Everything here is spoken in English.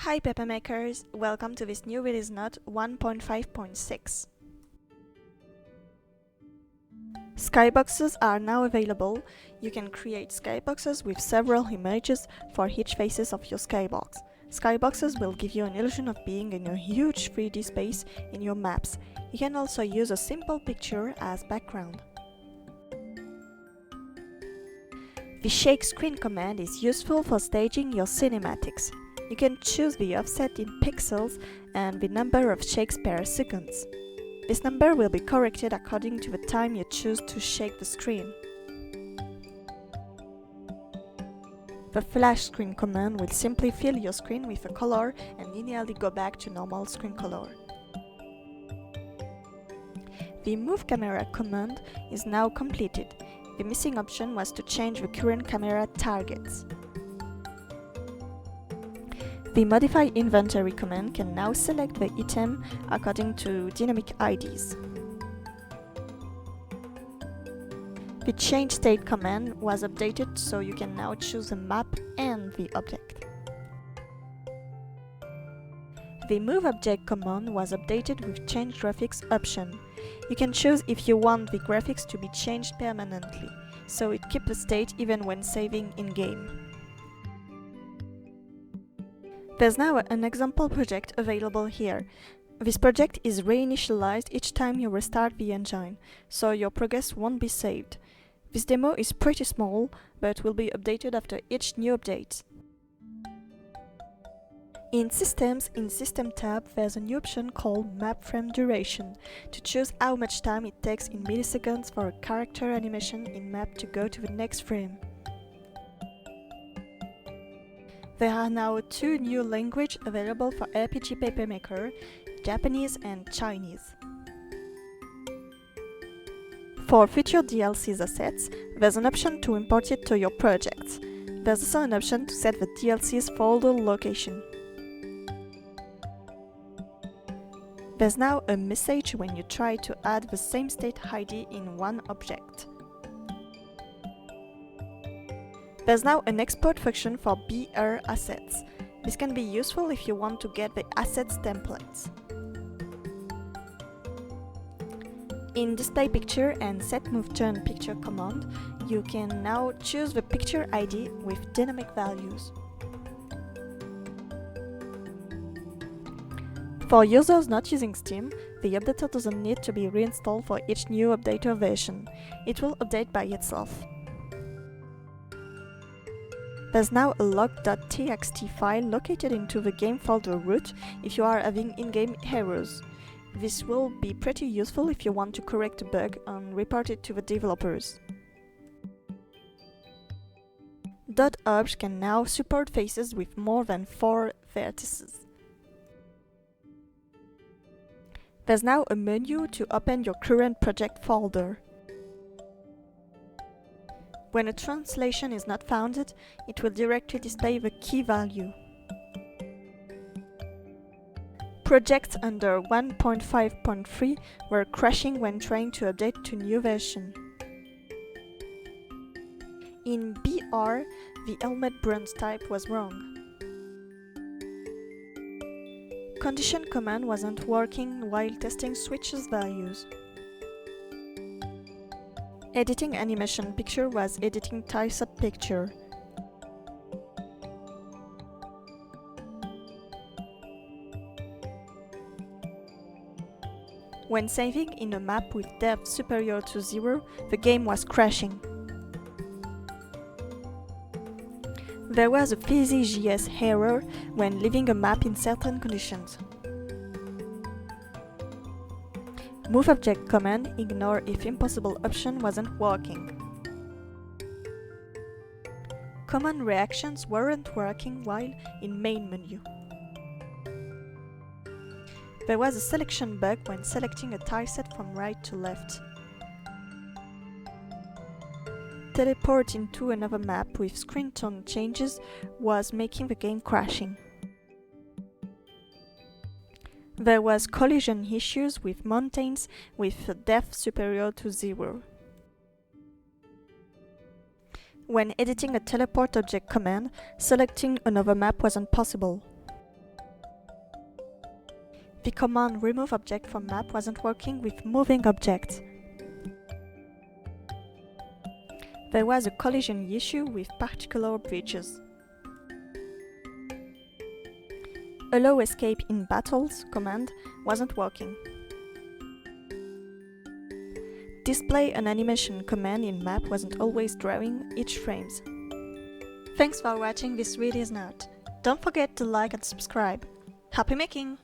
Hi Papermakers, welcome to this new release note 1.5.6. Skyboxes are now available. You can create skyboxes with several images for each faces of your skybox. Skyboxes will give you an illusion of being in a huge 3D space in your maps. You can also use a simple picture as background. The shake screen command is useful for staging your cinematics. You can choose the offset in pixels and the number of shakes per second. This number will be corrected according to the time you choose to shake the screen. The flash screen command will simply fill your screen with a color and linearly go back to normal screen color. The move camera command is now completed. The missing option was to change the current camera targets. The modify inventory command can now select the item according to dynamic IDs. The change state command was updated so you can now choose the map and the object. The move object command was updated with change graphics option. You can choose if you want the graphics to be changed permanently, so it keeps the state even when saving in-game. There's now an example project available here. This project is reinitialized each time you restart the engine, so your progress won't be saved. This demo is pretty small, but will be updated after each new update. In Systems, in System tab, there's a new option called Map Frame Duration, to choose how much time it takes in milliseconds for a character animation in map to go to the next frame. There are now two new languages available for RPG Papermaker, Japanese and Chinese. For future DLCs assets, there's an option to import it to your projects. There's also an option to set the DLC's folder location. There's now a message when you try to add the same state ID in one object. There's now an export function for BR assets. This can be useful if you want to get the assets templates. In Display Picture and Set Move Turn Picture command, you can now choose the picture ID with dynamic values. For users not using Steam, the updater doesn't need to be reinstalled for each new updater version. It will update by itself. There's now a log.txt file located into the game folder root if you are having in-game errors. This will be pretty useful if you want to correct a bug and report it to the developers. .obj can now support faces with more than 4 vertices. There's now a menu to open your current project folder. When a translation is not found, it will directly display the key value. Projects under 1.5.3 were crashing when trying to update to new version. In BR, the helmet bronze type was wrong. Condition command wasn't working while testing switches values. Editing animation picture was editing tileset picture. When saving in a map with depth superior to 0, the game was crashing. There was a Physijs error when leaving a map in certain conditions. Move object command ignore if impossible option wasn't working. Command reactions weren't working while in main menu. There was a selection bug when selecting a tileset from right to left. Teleport into another map with screen tone changes was making the game crashing. There was collision issues with mountains with depth superior to 0. When editing a teleport object command, selecting another map wasn't possible. The command remove object from map wasn't working with moving objects. There was a collision issue with particular bridges. Allow escape in battles command wasn't working. Display an animation command in map wasn't always drawing each frames. Thanks for watching this video's note. Don't forget to like and subscribe. Happy making!